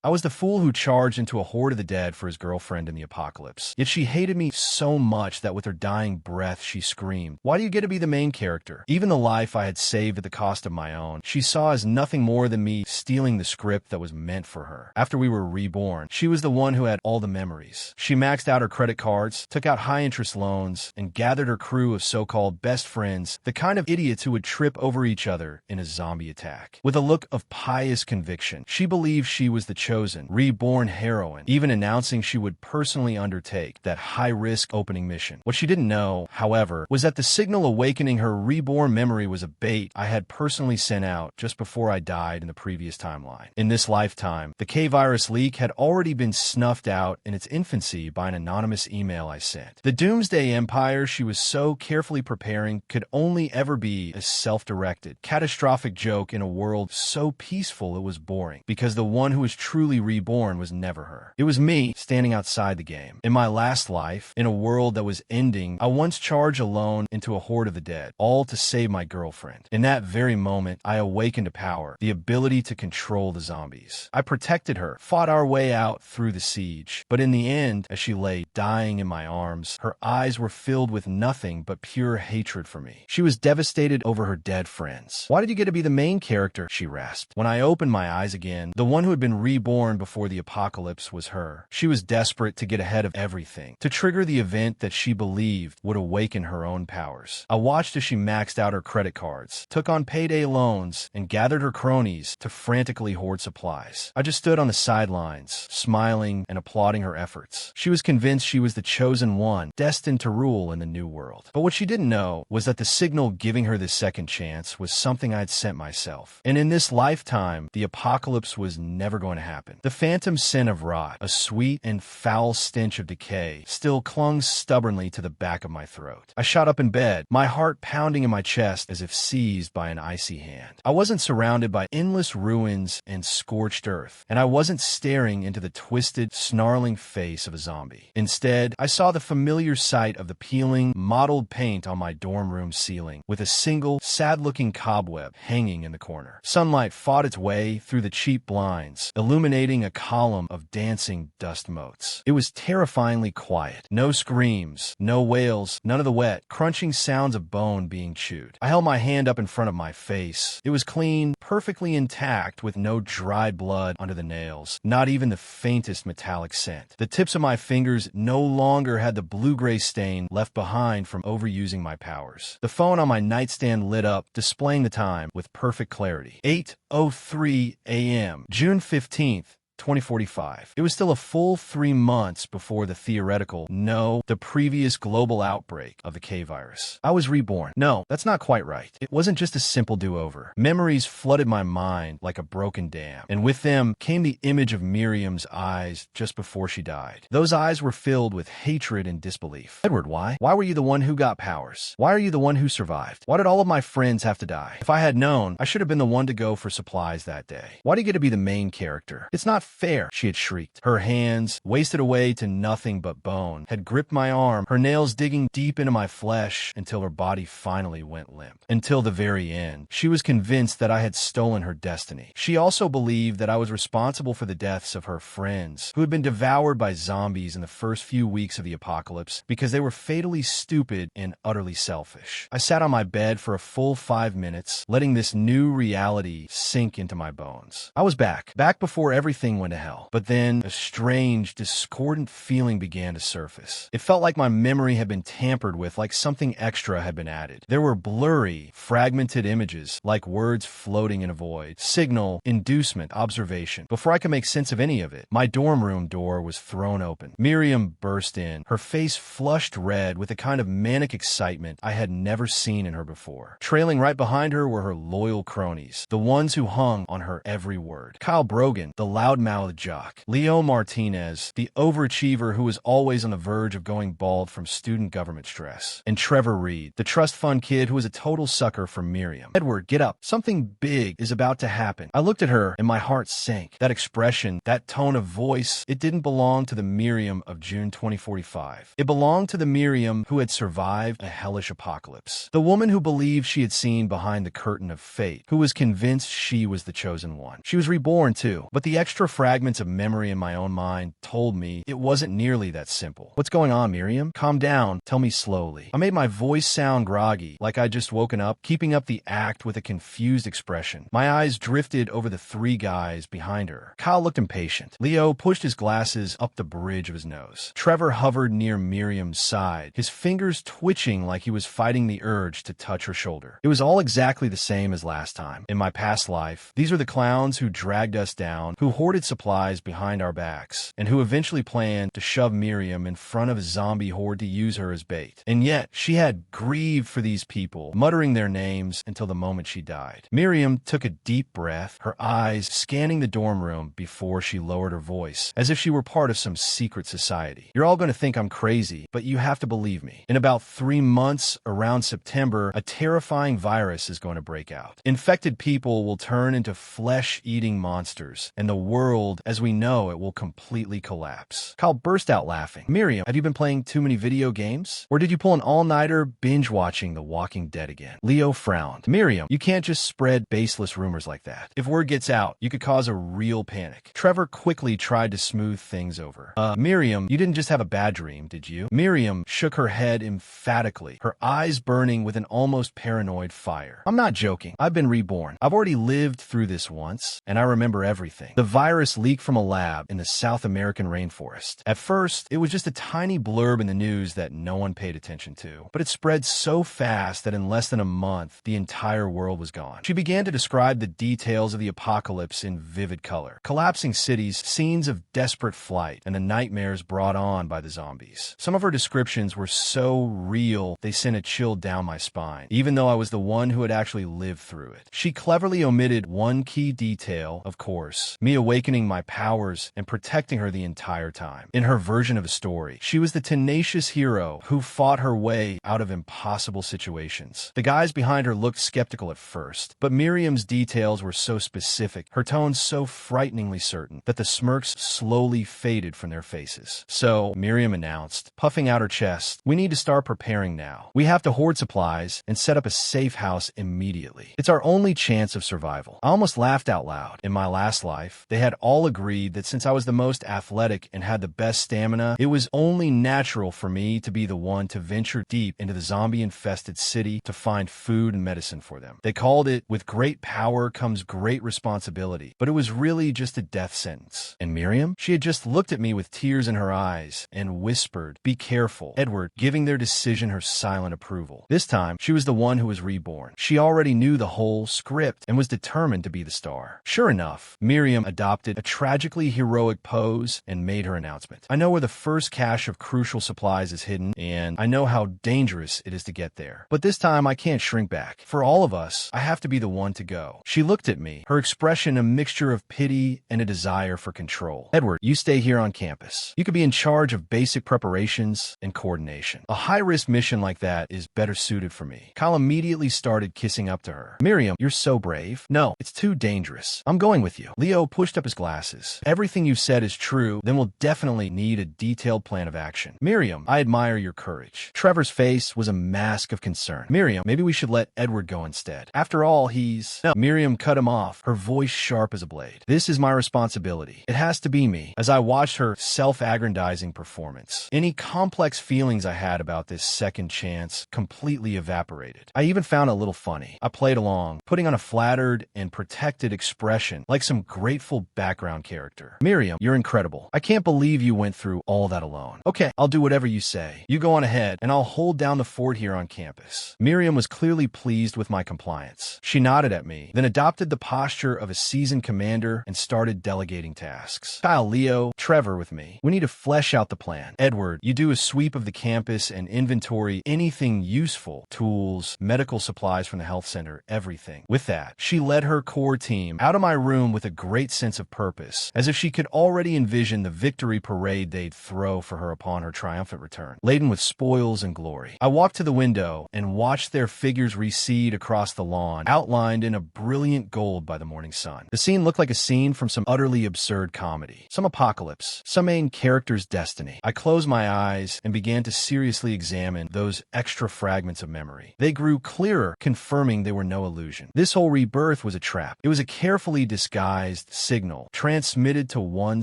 I was the fool who charged into a horde of the dead for his girlfriend in the apocalypse. Yet she hated me so much that with her dying breath she screamed, "Why do you get to be the main character?" Even the life I had saved at the cost of my own, she saw as nothing more than me stealing the script that was meant for her. After we were reborn, she was the one who had all the memories. She maxed out her credit cards, took out high-interest loans, and gathered her crew of so-called best friends, the kind of idiots who would trip over each other in a zombie attack. With a look of pious conviction, she believed she was the chosen, reborn heroine, even announcing she would personally undertake that high-risk opening mission. What she didn't know, however, was that the signal awakening her reborn memory was a bait I had personally sent out just before I died in the previous timeline. In this lifetime, the K-virus leak had already been snuffed out in its infancy by an anonymous email I sent. The doomsday empire she was so carefully preparing could only ever be a self-directed, catastrophic joke in a world so peaceful it was boring, because the one who was truly reborn was never her. It was me, standing outside the game. In my last life, in a world that was ending, I once charged alone into a horde of the dead, all to save my girlfriend. In that very moment, I awakened to power, the ability to control the zombies. I protected her, fought our way out through the siege. But in the end, as she lay dying in my arms, her eyes were filled with nothing but pure hatred for me. She was devastated over her dead friends. "Why did you get to be the main character?" she rasped. When I opened my eyes again, the one who had been reborn before the apocalypse was her. She was desperate to get ahead of everything, to trigger the event that she believed would awaken her own powers. I watched as she maxed out her credit cards, took on payday loans, and gathered her cronies to frantically hoard supplies. I just stood on the sidelines, smiling and applauding her efforts. She was convinced she was the chosen one, destined to rule in the new world. But what she didn't know was that the signal giving her this second chance was something I'd sent myself. And in this lifetime, the apocalypse was never going to happen. The phantom scent of rot, a sweet and foul stench of decay, still clung stubbornly to the back of my throat. I shot up in bed, my heart pounding in my chest as if seized by an icy hand. I wasn't surrounded by endless ruins and scorched earth, and I wasn't staring into the twisted, snarling face of a zombie. Instead, I saw the familiar sight of the peeling, mottled paint on my dorm room ceiling, with a single, sad-looking cobweb hanging in the corner. Sunlight fought its way through the cheap blinds, illuminating a column of dancing dust motes. It was terrifyingly quiet. No screams, no wails, none of the wet, crunching sounds of bone being chewed. I held my hand up in front of my face. It was clean, perfectly intact, with no dried blood under the nails, not even the faintest metallic scent. The tips of my fingers no longer had the blue-gray stain left behind from overusing my powers. The phone on my nightstand lit up, displaying the time with perfect clarity. 8:03 a.m., June 15th, 2045. It was still a full 3 months before the theoretical, no, the previous global outbreak of the K-virus. I was reborn. No, that's not quite right. It wasn't just a simple do-over. Memories flooded my mind like a broken dam, and with them came the image of Miriam's eyes just before she died. Those eyes were filled with hatred and disbelief. "Edward, why? Why were you the one who got powers? Why are you the one who survived? Why did all of my friends have to die? If I had known, I should have been the one to go for supplies that day. Why do you get to be the main character? It's not fair," she had shrieked. Her hands, wasted away to nothing but bone, had gripped my arm, her nails digging deep into my flesh until her body finally went limp. Until the very end, she was convinced that I had stolen her destiny. She also believed that I was responsible for the deaths of her friends, who had been devoured by zombies in the first few weeks of the apocalypse because they were fatally stupid and utterly selfish. I sat on my bed for a full 5 minutes, letting this new reality sink into my bones. I was back before everything went to hell. But then a strange, discordant feeling began to surface. It felt like my memory had been tampered with, like something extra had been added. There were blurry, fragmented images, like words floating in a void. Signal, inducement, observation. Before I could make sense of any of it, my dorm room door was thrown open. Miriam burst in, her face flushed red with a kind of manic excitement I had never seen in her before. Trailing right behind her were her loyal cronies, the ones who hung on her every word. Kyle Brogan, the loudmouthed jock. Leo Martinez, the overachiever who was always on the verge of going bald from student government stress. And Trevor Reed, the trust fund kid who was a total sucker for Miriam. "Edward, get up. Something big is about to happen." I looked at her and my heart sank. That expression, that tone of voice, it didn't belong to the Miriam of June 2045. It belonged to the Miriam who had survived a hellish apocalypse. The woman who believed she had seen behind the curtain of fate, who was convinced she was the chosen one. She was reborn too, but the extra fragments of memory in my own mind told me it wasn't nearly that simple. "What's going on, Miriam? Calm down. Tell me slowly." I made my voice sound groggy, like I'd just woken up, keeping up the act with a confused expression. My eyes drifted over the three guys behind her. Kyle looked impatient. Leo pushed his glasses up the bridge of his nose. Trevor hovered near Miriam's side, his fingers twitching like he was fighting the urge to touch her shoulder. It was all exactly the same as last time. In my past life, these are the clowns who dragged us down, who hoarded supplies behind our backs, and who eventually planned to shove Miriam in front of a zombie horde to use her as bait. And yet, she had grieved for these people, muttering their names until the moment she died. Miriam took a deep breath, her eyes scanning the dorm room before she lowered her voice, as if she were part of some secret society. "You're all going to think I'm crazy, but you have to believe me. In about 3 months, around September, a terrifying virus is going to break out. Infected people will turn into flesh-eating monsters, and the world, as we know it, will completely collapse." Kyle burst out laughing. "Miriam, have you been playing too many video games? Or did you pull an all-nighter binge-watching The Walking Dead again?" Leo frowned. "Miriam, you can't just spread baseless rumors like that. If word gets out, you could cause a real panic." Trevor quickly tried to smooth things over. Miriam, you didn't just have a bad dream, did you?" Miriam shook her head emphatically, her eyes burning with an almost paranoid fire. "I'm not joking. I've been reborn. I've already lived through this once, and I remember everything. The virus leaked from a lab in the South American rainforest. At first, it was just a tiny blurb in the news that no one paid attention to, but it spread so fast that in less than a month, the entire world was gone." She began to describe the details of the apocalypse in vivid color. Collapsing cities, scenes of desperate flight, and the nightmares brought on by the zombies. Some of her descriptions were so real, they sent a chill down my spine, even though I was the one who had actually lived through it. She cleverly omitted one key detail, of course, me awakening my powers and protecting her the entire time. In her version of the story, she was the tenacious hero who fought her way out of impossible situations. The guys behind her looked skeptical at first, but Miriam's details were so specific, her tone so frighteningly certain, that the smirks slowly faded from their faces. "So," Miriam announced, puffing out her chest, "we need to start preparing now. We have to hoard supplies and set up a safe house immediately. It's our only chance of survival." I almost laughed out loud. In my last life, they had all agreed that since I was the most athletic and had the best stamina, it was only natural for me to be the one to venture deep into the zombie-infested city to find food and medicine for them. They called it, "With great power comes great responsibility," but it was really just a death sentence. And Miriam? She had just looked at me with tears in her eyes and whispered, "Be careful, Edward," giving their decision her silent approval. This time, she was the one who was reborn. She already knew the whole script and was determined to be the star. Sure enough, Miriam adopted a tragically heroic pose and made her announcement. "I know where the first cache of crucial supplies is hidden, and I know how dangerous it is to get there. But this time I can't shrink back. For all of us, I have to be the one to go." She looked at me, her expression a mixture of pity and a desire for control. "Edward, you stay here on campus. You could be in charge of basic preparations and coordination. A high-risk mission like that is better suited for me." Kyle immediately started kissing up to her. "Miriam, you're so brave." "No, it's too dangerous. I'm going with you." Leo pushed up his glasses. "Everything you said is true, then we'll definitely need a detailed plan of action." "Miriam, I admire your courage." Trevor's face was a mask of concern. "Miriam, maybe we should let Edward go instead. After all, he's—" "No." Miriam cut him off, her voice sharp as a blade. "This is my responsibility. It has to be me." As I watched her self-aggrandizing performance, any complex feelings I had about this second chance completely evaporated. I even found it a little funny. I played along, putting on a flattered and protected expression like some grateful background character. "Miriam, you're incredible. I can't believe you went through all that alone." "Okay, I'll do whatever you say. You go on ahead, and I'll hold down the fort here on campus." Miriam was clearly pleased with my compliance. She nodded at me, then adopted the posture of a seasoned commander and started delegating tasks. "Kyle, Leo, Trevor with me. We need to flesh out the plan. Edward, you do a sweep of the campus and inventory anything useful, tools, medical supplies from the health center, everything." With that, she led her core team out of my room with a great sense of purpose, as if she could already envision the victory parade they'd throw for her upon her triumphant return, laden with spoils and glory. I walked to the window and watched their figures recede across the lawn, outlined in a brilliant gold by the morning sun. The scene looked like a scene from some utterly absurd comedy, some apocalypse, some main character's destiny. I closed my eyes and began to seriously examine those extra fragments of memory. They grew clearer, confirming they were no illusion. This whole rebirth was a trap. It was a carefully disguised signal signal transmitted to one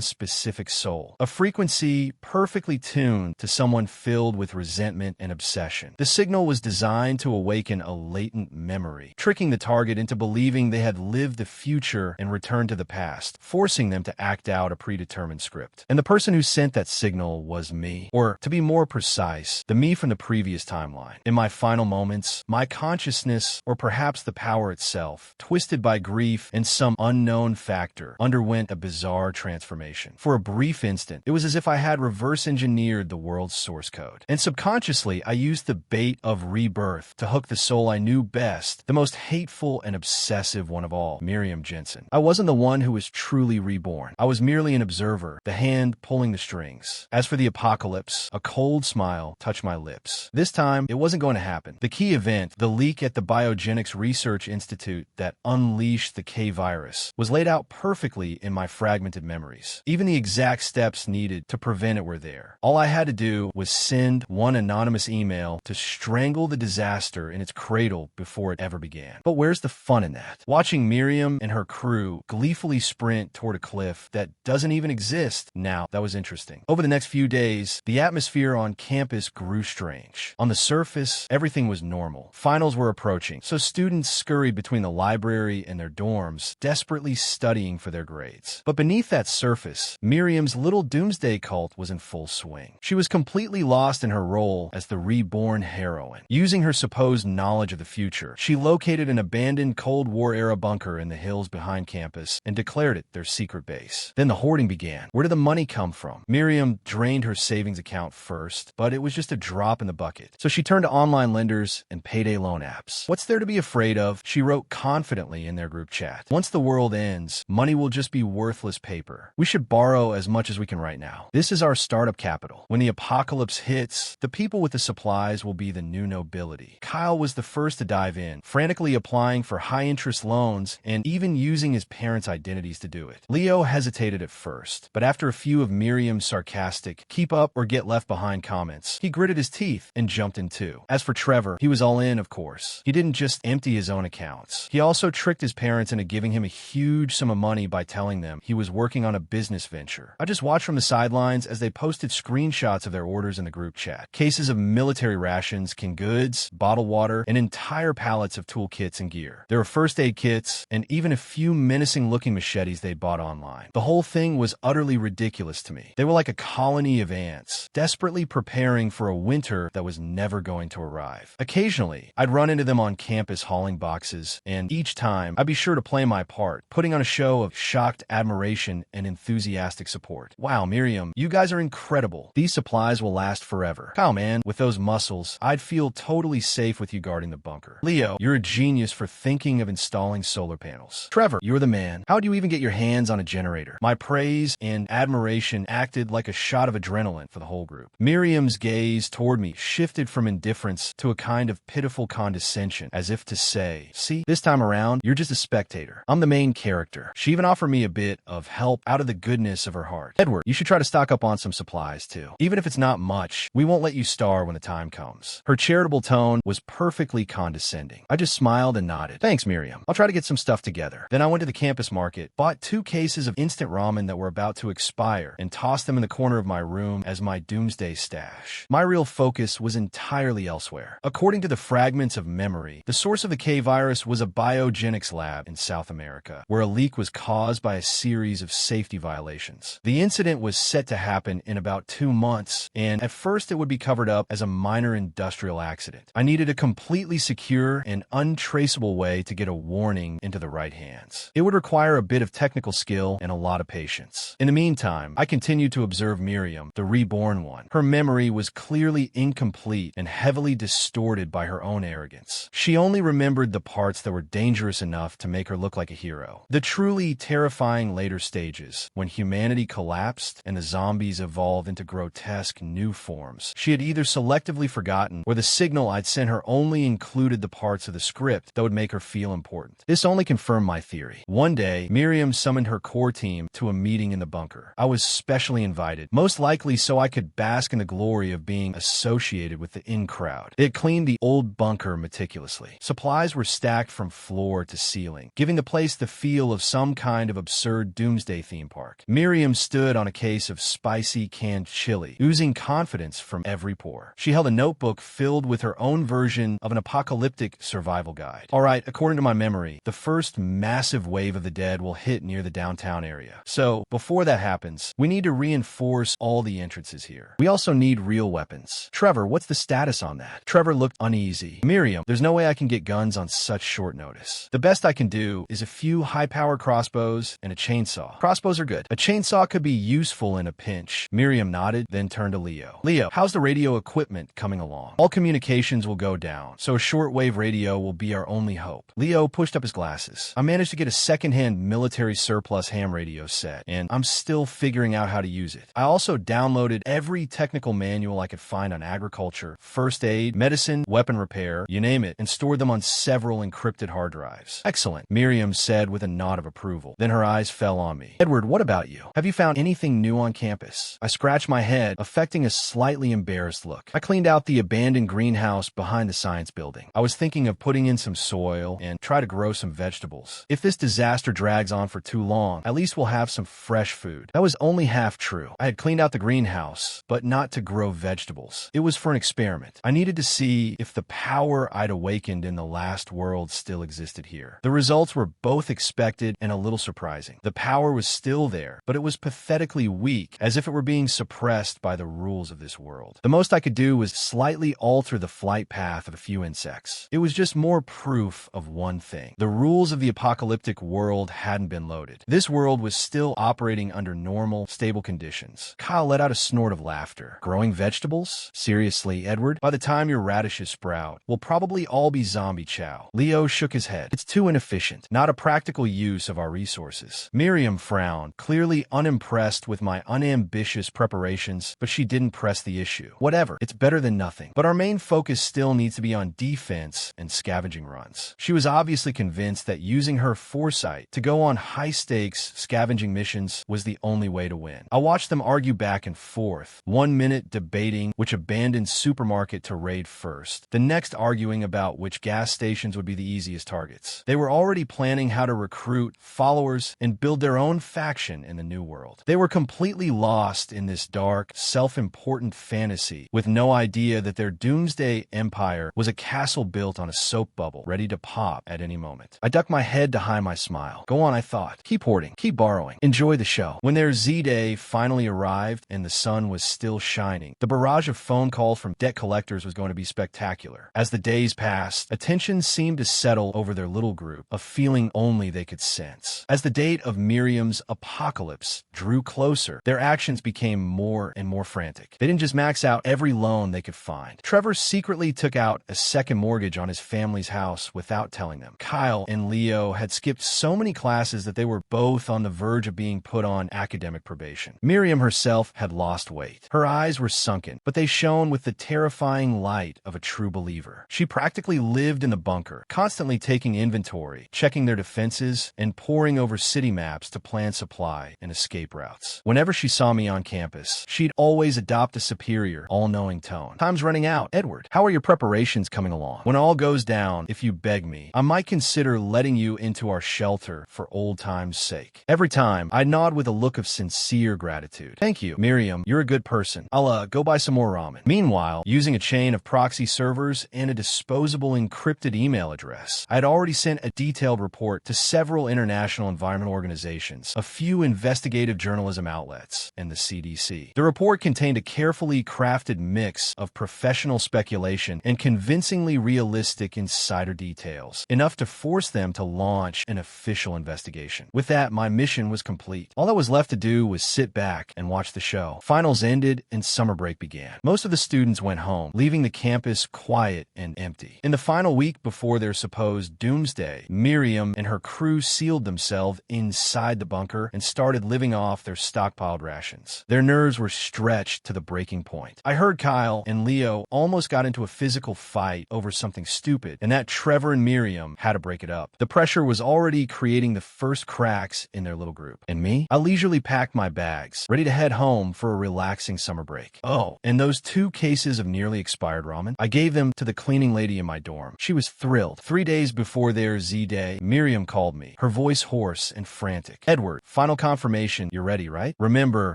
specific soul, a frequency perfectly tuned to someone filled with resentment and obsession. The signal was designed to awaken a latent memory, tricking the target into believing they had lived the future and returned to the past, forcing them to act out a predetermined script. And the person who sent that signal was me, or to be more precise, the me from the previous timeline. In my final moments, my consciousness, or perhaps the power itself, twisted by grief and some unknown factor, underwent a bizarre transformation. For a brief instant, it was as if I had reverse-engineered the world's source code. And subconsciously, I used the bait of rebirth to hook the soul I knew best, the most hateful and obsessive one of all, Miriam Jensen. I wasn't the one who was truly reborn. I was merely an observer, the hand pulling the strings. As for the apocalypse, a cold smile touched my lips. This time, it wasn't going to happen. The key event, the leak at the Biogenics Research Institute that unleashed the K-virus, was laid out perfectly in my fragmented memories. Even the exact steps needed to prevent it were there. All I had to do was send one anonymous email to strangle the disaster in its cradle before it ever began. But where's the fun in that? Watching Miriam and her crew gleefully sprint toward a cliff that doesn't even exist now, that was interesting. Over the next few days, the atmosphere on campus grew strange. On the surface, everything was normal. Finals were approaching, so students scurried between the library and their dorms, desperately studying for their grades. But beneath that surface, Miriam's little doomsday cult was in full swing. She was completely lost in her role as the reborn heroine. Using her supposed knowledge of the future, she located an abandoned Cold War-era bunker in the hills behind campus and declared it their secret base. Then the hoarding began. Where did the money come from? Miriam drained her savings account first, but it was just a drop in the bucket. So she turned to online lenders and payday loan apps. What's there to be afraid of? She wrote confidently in their group chat. Once the world ends, money will just be worthless paper. We should borrow as much as we can right now. This is our startup capital. When the apocalypse hits, the people with the supplies will be the new nobility. Kyle was the first to dive in, frantically applying for high-interest loans and even using his parents' identities to do it. Leo hesitated at first, but after a few of Miriam's sarcastic, keep up or get left behind comments, he gritted his teeth and jumped in too. As for Trevor, he was all in, of course. He didn't just empty his own accounts. He also tricked his parents into giving him a huge sum of money by telling them he was working on a business venture. I just watched from the sidelines as they posted screenshots of their orders in the group chat. Cases of military rations, canned goods, bottled water, and entire pallets of toolkits and gear. There were first aid kits, and even a few menacing-looking machetes they'd bought online. The whole thing was utterly ridiculous to me. They were like a colony of ants, desperately preparing for a winter that was never going to arrive. Occasionally, I'd run into them on campus hauling boxes, and each time, I'd be sure to play my part, putting on a show of shocked admiration and enthusiastic support. Wow, Miriam, you guys are incredible. These supplies will last forever. Kyle, man, with those muscles, I'd feel totally safe with you guarding the bunker. Leo, you're a genius for thinking of installing solar panels. Trevor, you're the man. How'd you even get your hands on a generator? My praise and admiration acted like a shot of adrenaline for the whole group. Miriam's gaze toward me shifted from indifference to a kind of pitiful condescension, as if to say, see, this time around, you're just a spectator. I'm the main character. She even offered me a bit of help out of the goodness of her heart. Edward, you should try to stock up on some supplies too. Even if it's not much, we won't let you starve when the time comes. Her charitable tone was perfectly condescending. I just smiled and nodded. Thanks, Miriam. I'll try to get some stuff together. Then I went to the campus market, bought 2 cases of instant ramen that were about to expire, and tossed them in the corner of my room as my doomsday stash. My real focus was entirely elsewhere. According to the fragments of memory, the source of the K-virus was a biogenics lab in South America, where a leak was caused by a series of safety violations. The incident was set to happen in about 2 months, and at first it would be covered up as a minor industrial accident. I needed a completely secure and untraceable way to get a warning into the right hands. It would require a bit of technical skill and a lot of patience. In the meantime, I continued to observe Miriam, the reborn one. Her memory was clearly incomplete and heavily distorted by her own arrogance. She only remembered the parts that were dangerous enough to make her look like a hero. The truly terrifying later stages, when humanity collapsed and the zombies evolved into grotesque new forms, she had either selectively forgotten or the signal I'd sent her only included the parts of the script that would make her feel important. This only confirmed my theory. One day, Miriam summoned her core team to a meeting in the bunker. I was specially invited, most likely so I could bask in the glory of being associated with the in-crowd. They had cleaned the old bunker meticulously. Supplies were stacked from floor to ceiling, giving the place the feel of some kind of absurd doomsday theme park. Miriam stood on a case of spicy canned chili, oozing confidence from every pore. She held a notebook filled with her own version of an apocalyptic survival guide. All right, according to my memory, the first massive wave of the dead will hit near the downtown area. So, before that happens, we need to reinforce all the entrances here. We also need real weapons. Trevor, what's the status on that? Trevor looked uneasy. Miriam, there's no way I can get guns on such short notice. The best I can do is a few high-powered crossbows and a chainsaw. Crossbows are good. A chainsaw could be useful in a pinch. Miriam nodded, then turned to Leo. Leo, how's the radio equipment coming along? All communications will go down, so a shortwave radio will be our only hope. Leo pushed up his glasses. I managed to get a second-hand military surplus ham radio set, and I'm still figuring out how to use it. I also downloaded every technical manual I could find on agriculture, first aid, medicine, weapon repair, you name it, and stored them on several encrypted hard drives. Excellent, Miriam said with a nod of approval. Then her eyes fell on me. Edward, what about you? Have you found anything new on campus? I scratched my head, affecting a slightly embarrassed look. I cleaned out the abandoned greenhouse behind the science building. I was thinking of putting in some soil and try to grow some vegetables. If this disaster drags on for too long, at least we'll have some fresh food. That was only half true. I had cleaned out the greenhouse, but not to grow vegetables. It was for an experiment. I needed to see if the power I'd awakened in the last world still existed here. The results were both expected and a little surprising. The power was still there, but it was pathetically weak, as if it were being suppressed by the rules of this world. The most I could do was slightly alter the flight path of a few insects. It was just more proof of one thing. The rules of the apocalyptic world hadn't been loaded. This world was still operating under normal, stable conditions. Kyle let out a snort of laughter. Growing vegetables? Seriously, Edward? By the time your radishes sprout, we'll probably all be zombie chow. Leo shook his head. It's too inefficient. Not a practical use of our resources. Miriam frowned, clearly unimpressed with my unambitious preparations, but she didn't press the issue. Whatever, it's better than nothing. But our main focus still needs to be on defense and scavenging runs. She was obviously convinced that using her foresight to go on high-stakes scavenging missions was the only way to win. I watched them argue back and forth, 1 minute debating which abandoned supermarket to raid first, the next arguing about which gas stations would be the easiest targets. They were already planning how to recruit followers and build their own faction in the new world. They were completely lost in this dark, self-important fantasy, with no idea that their doomsday empire was a castle built on a soap bubble, ready to pop at any moment. I ducked my head to hide my smile. Go on, I thought. Keep hoarding. Keep borrowing. Enjoy the show. When their Z-Day finally arrived and the sun was still shining, the barrage of phone calls from debt collectors was going to be spectacular. As the days passed, attention seemed to settle over their little group, a feeling only they could sense. As the date of Miriam's apocalypse drew closer, their actions became more and more frantic. They didn't just max out every loan they could find. Trevor secretly took out a second mortgage on his family's house without telling them. Kyle and Leo had skipped so many classes that they were both on the verge of being put on academic probation. Miriam herself had lost weight. Her eyes were sunken, but they shone with the terrifying light of a true believer. She practically lived in the bunker, constantly taking inventory, checking their defenses, and poring over city maps to plan supply and escape routes. Whenever she saw me on campus, she'd always adopt a superior, all-knowing tone. Time's running out. Edward, how are your preparations coming along? When all goes down, if you beg me, I might consider letting you into our shelter for old time's sake. Every time, I nod with a look of sincere gratitude. Thank you, Miriam. You're a good person. I'll go buy some more ramen. Meanwhile, using a chain of proxy servers and a disposable encrypted email address, I had already sent a detailed report to several international environmental organizations, a few investigative journalism outlets, and the CDC. The report contained a carefully crafted mix of professional speculation and convincingly realistic insider details, enough to force them to launch an official investigation. With that, my mission was complete. All that was left to do was sit back and watch the show. Finals ended and summer break began. Most of the students went home, leaving the campus quiet and empty. In the final week before their supposed doomsday, Miriam and her crew sealed themselves inside the bunker and started living off their stockpiled rations. Their nerves were stretched to the breaking point. I heard Kyle and Leo almost got into a physical fight over something stupid, and that Trevor and Miriam had to break it up. The pressure was already creating the first cracks in their little group. And me? I leisurely packed my bags, ready to head home for a relaxing summer break. Oh, and those 2 cases of nearly expired ramen? I gave them to the cleaning lady in my dorm. She was thrilled. 3 days before their Z-Day, Miriam called me, her voice hoarse and frantic. Edward, final confirmation, you're ready, right? Remember,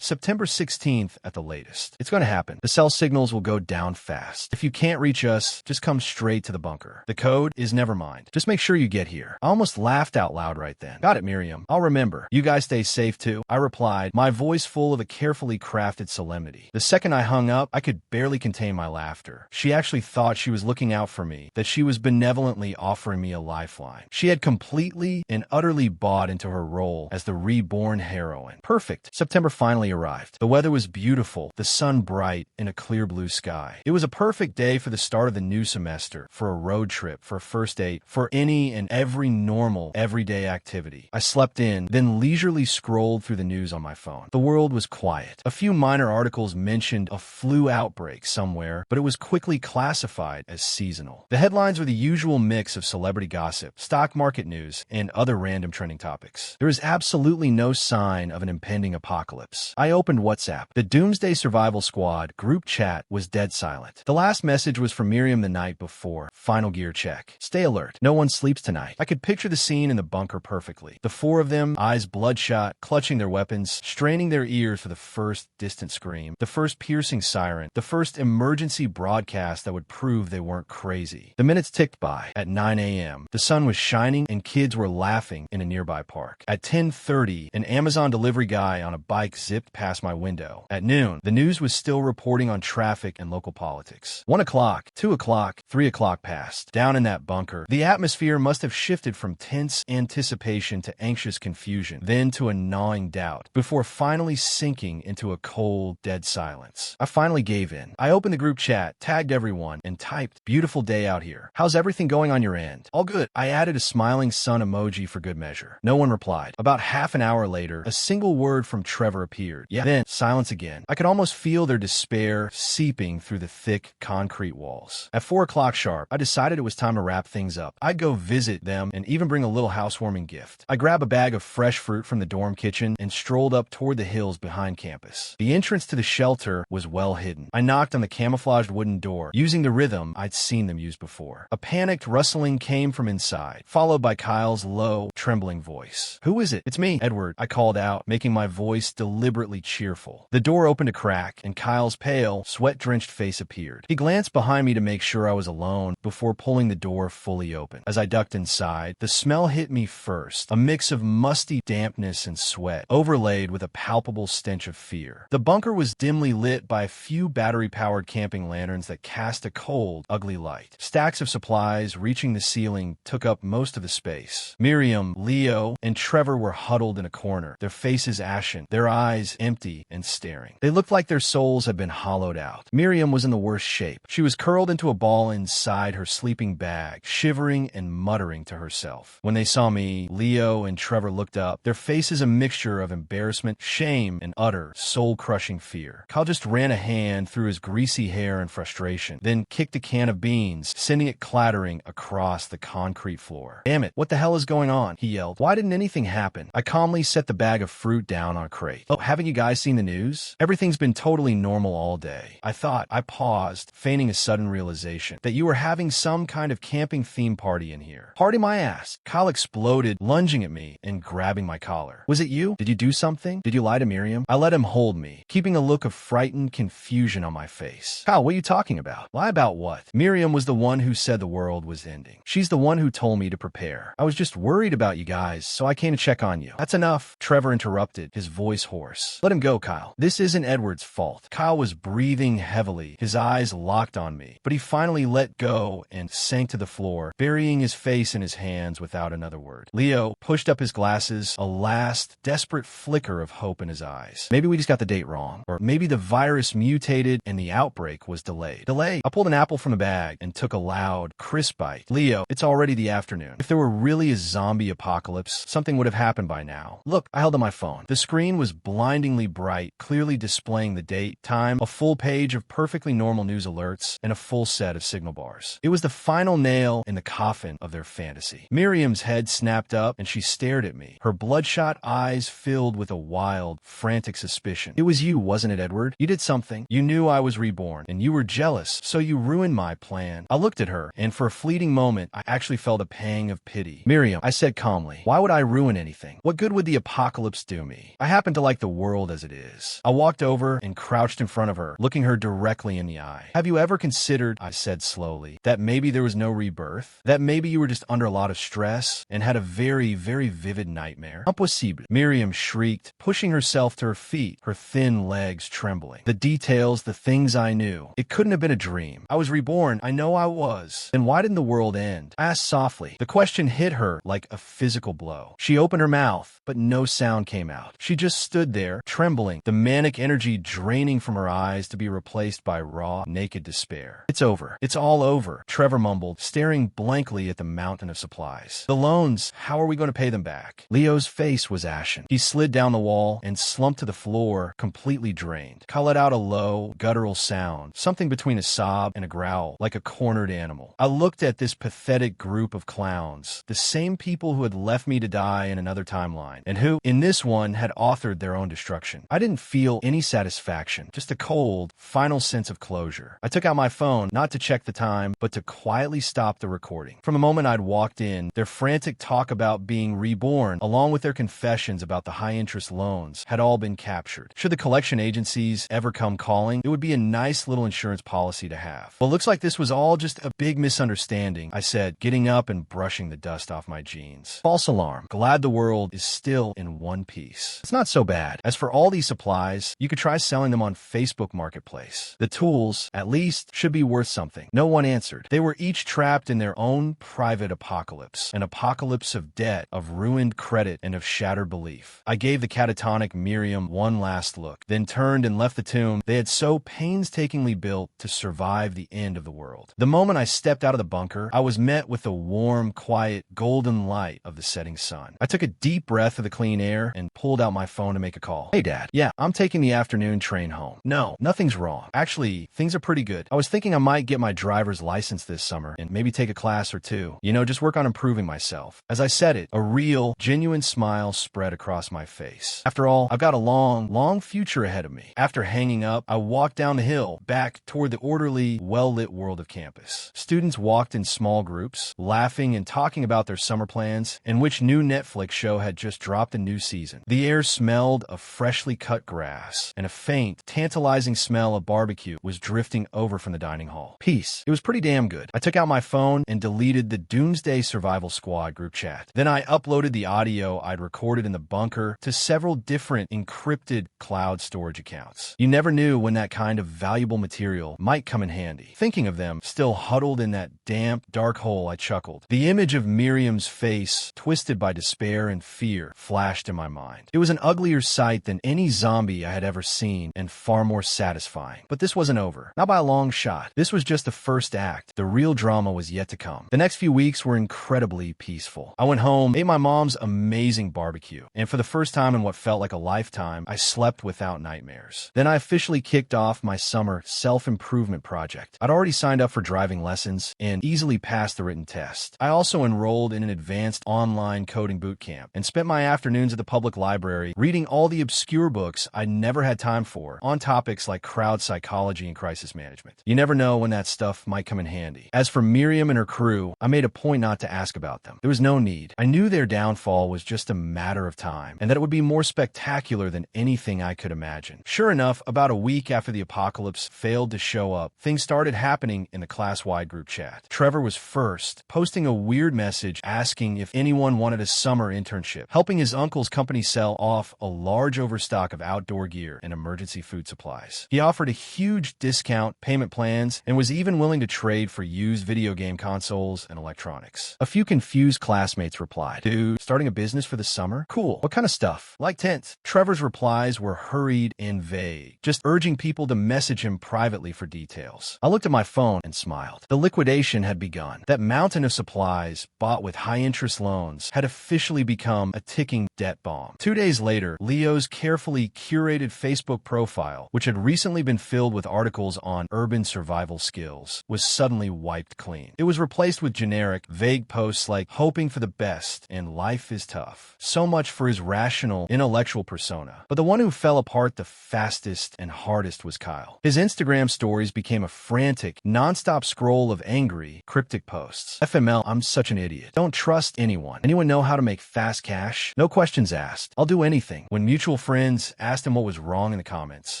September 16th at the latest. It's going to happen. The cell signals will go down fast. If you can't reach us, just come straight to the bunker. The code is never mind. Just make sure you get here. I almost laughed out loud right then. Got it, Miriam. I'll remember. You guys stay safe too, I replied, my voice full of a carefully crafted solemnity. The second I hung up, I could barely contain my laughter. She actually thought she was looking out for me, that she was benevolently offering me a lifeline. She had completely and utterly bought into her role as the reborn heroine. Perfect. September finally arrived. The weather was beautiful, the sun bright in a clear blue sky. It was a perfect day for the start of the new semester, for a road trip, for a first date, for any and every normal, everyday activity. I slept in, then leisurely scrolled through the news on my phone. The world was quiet. A few minor articles mentioned a flu outbreak somewhere, but it was quickly classified as seasonal. The headlines were the usual mix of celebrity gossip, stock market news, and other random trending topics. There was absolutely no sign of an impending apocalypse. I opened WhatsApp. The Doomsday Survival Squad group chat was dead silent. The last message was from Miriam the night before. Final gear check. Stay alert. No one sleeps tonight. I could picture the scene in the bunker perfectly. The four of them, eyes bloodshot, clutching their weapons, straining their ears for the first distant scream, the first piercing siren, the first emergency broadcast that would prove they weren't crazy. The minutes ticked by. At 9 a.m., the sun was shining and kids were laughing in a nearby park. At 10:30, an Amazon delivery guy on a bike zipped past my window. At noon, the news was still reporting on traffic and local politics. 1 o'clock, 2 o'clock, 3 o'clock passed. Down in that bunker, the atmosphere must have shifted from tense anticipation to anxious confusion, then to a gnawing doubt, before finally sinking into a cold, dead silence. I finally gave in. I opened the group chat, tagged everyone, and typed, "Beautiful day out here. How's everything going on your end?" "All good." I added a smiling sun emoji for good measure. No one replied. About half an hour later, a single word from Trevor appeared. Yeah. Then silence again. I could almost feel their despair seeping through the thick concrete walls. At 4 o'clock sharp, I decided it was time to wrap things up. I'd go visit them and even bring a little housewarming gift. I grabbed a bag of fresh fruit from the dorm kitchen and strolled up toward the hills behind campus. The entrance to the shelter was well hidden. I knocked on the camouflaged wooden door, using the rhythm I'd seen them use before. A panicked rustling came from inside, followed by Kyle's low, trembling voice. "Who is it?" "It's me, Edward," I called out, making my voice deliberately cheerful. The door opened a crack, and Kyle's pale, sweat-drenched face appeared. He glanced behind me to make sure I was alone before pulling the door fully open. As I ducked inside, the smell hit me first, a mix of musty dampness and sweat, overlaid with a palpable stench of fear. The bunker was dimly lit by a few battery-powered camping lanterns that cast a cold, ugly light. Stacks of supplies reaching the ceiling took up most of the space. Miriam, Leo, and Trevor were huddled in a corner, their faces ashen, their eyes empty and staring. They looked like their souls had been hollowed out. Miriam was in the worst shape. She was curled into a ball inside her sleeping bag, shivering and muttering to herself. When they saw me, Leo and Trevor looked up, their faces a mixture of embarrassment, shame, and utter, soul-crushing fear. Kyle just ran a hand through his greasy hair in frustration, then kicked a can of beans, sending it clattering across the concrete floor. "Damn it, what the hell is going on?" he yelled. "Why didn't anything happen?" I calmly set the bag of fruit down on a crate. "Oh, haven't you guys seen the news? Everything's been totally normal all day." I paused, feigning a sudden realization that you were having some kind of camping theme party in here. "Party my ass." Kyle exploded, lunging at me and grabbing my collar. "Was it you? Did you do something? Did you lie to Miriam?" I let him hold me, keeping a look of frightened confusion on my face. "Kyle, what are you talking about?" "Lie about what?" "Miriam was the one who said the world was ending. She's the one who told me to prepare. I was just worried about you guys, so I came to check on you." "That's enough," Trevor interrupted, his voice hoarse. "Let him go, Kyle. This isn't Edward's fault." Kyle was breathing heavily, his eyes locked on me, but he finally let go and sank to the floor, burying his face in his hands without another word. Leo pushed up his glasses, a last, desperate flicker of hope in his eyes. "Maybe we just got the date wrong. Or maybe the virus mutated and the outbreak was delayed." "Delayed?" I pulled an apple from the bag and took a loud, crisp bite. "Leo, it's already the afternoon. If there were really a zombie apocalypse, something would have happened by now." "Look," I held up my phone. The screen was blindingly bright, clearly displaying the date, time, a full page of perfectly normal news alerts, and a full set of signal bars. It was the final nail in the coffin of their fantasy. Miriam's head snapped up, and she stared at me, her bloodshot eyes filled with a wild, frantic suspicion. "It was you, wasn't it, Edward? You did something. You knew I was reborn, and you were jealous, so you ruined my plan." I looked at her, and for a fleeting moment, I actually felt a pang of pity. "Miriam," I said calmly, "why would I ruin anything? What good would the apocalypse do me? I happen to like the world as it is. I walked over and crouched in front of her, looking her directly in the eye. Have you ever considered, I said slowly, that maybe there was no rebirth? That maybe you were just under a lot of stress and had a very, very vivid nightmare? Impossible. Miriam shrieked, pushing herself to her feet, her thin legs trembling. The details, the things I knew. It couldn't have been a dream. I was reborn. I know I was. Then why didn't the world end? I asked softly. The question hit her like a physical blow. She opened her mouth, but no sound came out. She just stood there, trembling, the manic energy draining from her eyes to be replaced by raw, naked despair. It's over. It's all over, Trevor mumbled, staring blankly at the mountain of supplies. The loans, how are we going to pay them back? Leo's face was ashen. He slid down the wall and slumped to the floor, completely drained. I let out a low, guttural sound, something between a sob and a growl, like a cornered animal. I looked at this pathetic group of clowns, the same people who had left me to die in another timeline, and who, in this one, had authored their own destruction. I didn't feel any satisfaction, just a cold, final sense of closure. I took out my phone, not to check the time, but to quietly stop the recording. From the moment I'd walked in, their frantic talk about being reborn, along with their confessions about the high-interest loans, had all been captured. Should the collection agencies ever come calling, it would be a nice little insurance policy to have. Well, looks like this was all just a big misunderstanding, I said, getting up and brushing the dust off my jeans. False alarm. Glad the world is still in one piece. It's not so bad. As for all these supplies, you could try selling them on Facebook Marketplace. The tools, at least, should be worth something. No one answered. They were each trapped in their own private apocalypse. An apocalypse of debt, of ruined credit, and of shattered belief. I gave the catatonic Miriam one last look, then turned and left the tomb they had so painstakingly built to survive the end of the world. The moment I stepped out of the bunker, I was met with the warm, quiet, golden light of the setting sun. I took a deep breath of the clean air and pulled out my phone to make a call. Hey, Dad. Yeah, I'm taking the afternoon train home. No, nothing's wrong. Actually, things are pretty good. I was thinking I might get my driver's license this summer and maybe take a class or two. You know, just work on improving myself. As I said it, a real, genuine smile spread across my face. After all, I've got a long, long future ahead of me. After hanging up, I walked down the hill, back toward the orderly, well-lit world of campus. Students walked in small groups, laughing and talking about their summer plans and which new Netflix show had just dropped a new season. The air smelled of freshly cut grass, and a faint, tantalizing smell of barbecue was drifting over from the dining hall. Peace. It was pretty damn good. I took out my phone and deleted the Doomsday Survival Squad group chat. Then I uploaded the audio I'd recorded in the bunker to several different encrypted cloud storage accounts. You never knew when that kind of valuable material might come in handy. Thinking of them, still huddled in that damp, dark hole, I chuckled. The image of Miriam's face, twisted by despair and fear, flashed in my mind. It was an uglier sight than any zombie I had ever seen and far more satisfying. But this wasn't over. Not by a long shot. This was just the first act. The real drama was yet to come. The next few weeks were incredibly peaceful. I went home, ate my mom's amazing barbecue, and for the first time in what felt like a lifetime, I slept without nightmares. Then I officially kicked off my summer self-improvement project. I'd already signed up for driving lessons and easily passed the written test. I also enrolled in an advanced online coding boot camp and spent my afternoons at the public library reading all the obscure books I'd never had time for on topics like crowd psychology and crisis management. You never know when that stuff might come in handy. As for Miriam and her crew, I made a point not to ask about them. There was no need. I knew their downfall was just a matter of time, and that it would be more spectacular than anything I could imagine. Sure enough, about a week after the apocalypse failed to show up, things started happening in the class-wide group chat. Trevor was first, posting a weird message asking if anyone wanted a summer internship, helping his uncle's company sell off a large overstock of outdoor gear and emergency food supplies. He offered a huge discount, payment plans, and was even willing to trade for used video game consoles and electronics. A few confused classmates replied, "Dude, starting a business for the summer? Cool. What kind of stuff? Like tents." Trevor's replies were hurried and vague, just urging people to message him privately for details. I looked at my phone and smiled. The liquidation had begun. That mountain of supplies, bought with high-interest loans, had officially become a ticking debt bomb. 2 days later, Leo's carefully curated Facebook profile, which had recently been filled with articles on urban survival skills, was suddenly wiped clean. It was replaced with generic, vague posts like "hoping for the best" and "life is tough." So much for his rational, intellectual persona. But the one who fell apart the fastest and hardest was Kyle. His Instagram stories became a frantic, non-stop scroll of angry, cryptic posts. FML, I'm such an idiot. Don't trust anyone. Anyone know how how to make fast cash? No questions asked. I'll do anything. When mutual friends asked him what was wrong in the comments,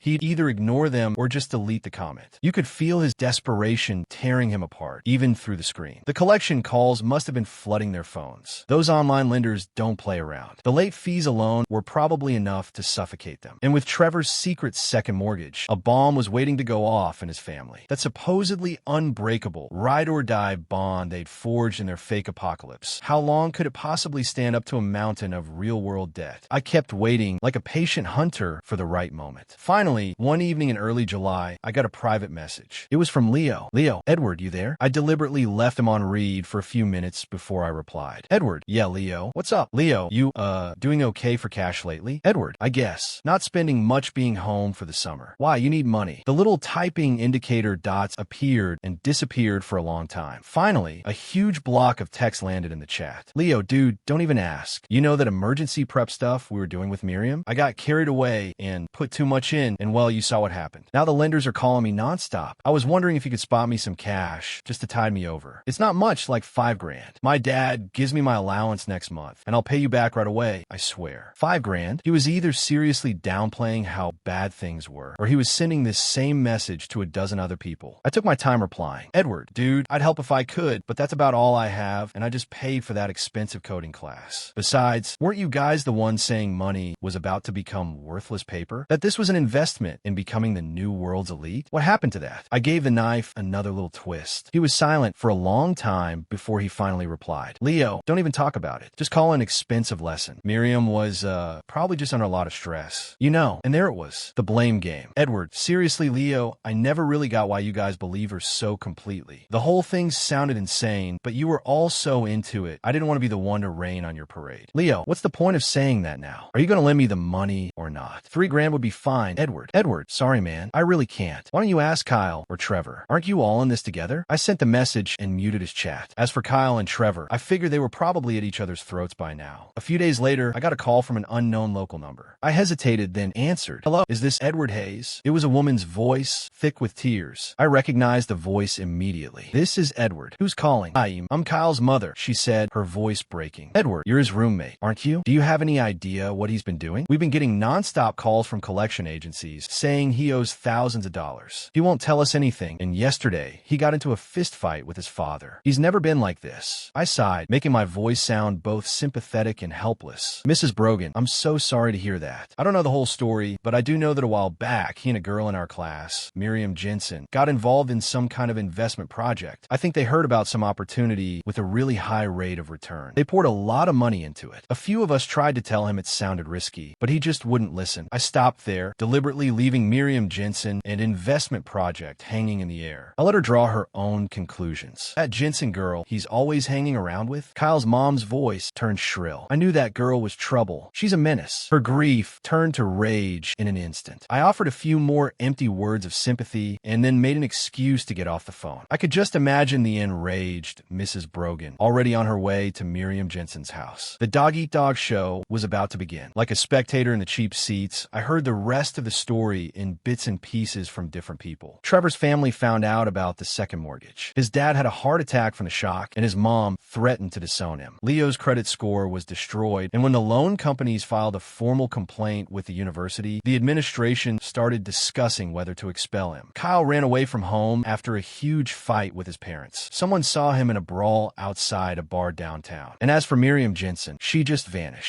he'd either ignore them or just delete the comment. You could feel his desperation tearing him apart, even through the screen. The collection calls must have been flooding their phones. Those online lenders don't play around. The late fees alone were probably enough to suffocate them. And with Trevor's secret second mortgage, a bomb was waiting to go off in his family. That supposedly unbreakable, ride-or-die bond they'd forged in their fake apocalypse. How long could it possibly stand up to a mountain of real-world debt? I kept waiting like a patient hunter for the right moment. Finally, one evening in early July, I got a private message. It was from Leo. Leo, Edward, you there? I deliberately left him on read for a few minutes before I replied. Edward, yeah, Leo. What's up? Leo, you, doing okay for cash lately? Edward, I guess. Not spending much being home for the summer. Why, you need money. The little typing indicator dots appeared and disappeared for a long time. Finally, a huge block of text landed in the chat. Leo, dude, don't even ask. You know that emergency prep stuff we were doing with Miriam? I got carried away and put too much in, and well, you saw what happened. Now the lenders are calling me nonstop. I was wondering if you could spot me some cash just to tide me over. It's not much, like $5,000. My dad gives me my allowance next month, and I'll pay you back right away, I swear. $5,000? He was either seriously downplaying how bad things were, or he was sending this same message to a dozen other people. I took my time replying. Edward, dude, I'd help if I could, but that's about all I have, and I just paid for that expensive coding class. Besides, weren't you guys the ones saying money was about to become worthless paper? That this was an investment in becoming the new world's elite? What happened to that? I gave the knife another little twist. He was silent for a long time before he finally replied. Leo, don't even talk about it. Just call it an expensive lesson. Miriam was, probably just under a lot of stress. You know, and there it was. The blame game. Edward, seriously, Leo, I never really got why you guys believe her so completely. The whole thing sounded insane, but you were all so into it. I didn't want to be the one to rain on your parade. Leo, what's the point of saying that now? Are you going to lend me the money or not? $3,000 would be fine. Edward, sorry, man. I really can't. Why don't you ask Kyle or Trevor? Aren't you all in this together? I sent the message and muted his chat. As for Kyle and Trevor, I figured they were probably at each other's throats by now. A few days later, I got a call from an unknown local number. I hesitated, then answered. Hello, is this Edward Hayes? It was a woman's voice, thick with tears. I recognized the voice immediately. This is Edward. Who's calling? I'm Kyle's mother, she said, her voice breaking. Edward, you're his roommate, aren't you? Do you have any idea what he's been doing? We've been getting nonstop calls from collection agencies saying he owes thousands of dollars. He won't tell us anything, and yesterday, he got into a fist fight with his father. He's never been like this. I sighed, making my voice sound both sympathetic and helpless. Mrs. Brogan, I'm so sorry to hear that. I don't know the whole story, but I do know that a while back, he and a girl in our class, Miriam Jensen, got involved in some kind of investment project. I think they heard about some opportunity with a really high rate of return. They poured a lot of money into it. A few of us tried to tell him it sounded risky, but he just wouldn't listen. I stopped there, deliberately leaving Miriam Jensen an investment project hanging in the air. I let her draw her own conclusions. That Jensen girl he's always hanging around with, Kyle's mom's voice turned shrill. I knew that girl was trouble. She's a menace. Her grief turned to rage in an instant. I offered a few more empty words of sympathy and then made an excuse to get off the phone. I could just imagine the enraged Mrs. Brogan already on her way to Miriam Jensen's house. The dog-eat-dog show was about to begin. Like a spectator in the cheap seats, I heard the rest of the story in bits and pieces from different people. Trevor's family found out about the second mortgage. His dad had a heart attack from the shock, and his mom threatened to disown him. Leo's credit score was destroyed, and when the loan companies filed a formal complaint with the university, the administration started discussing whether to expel him. Kyle ran away from home after a huge fight with his parents. Someone saw him in a brawl outside a bar downtown. And as for Miriam Jensen, she just vanished.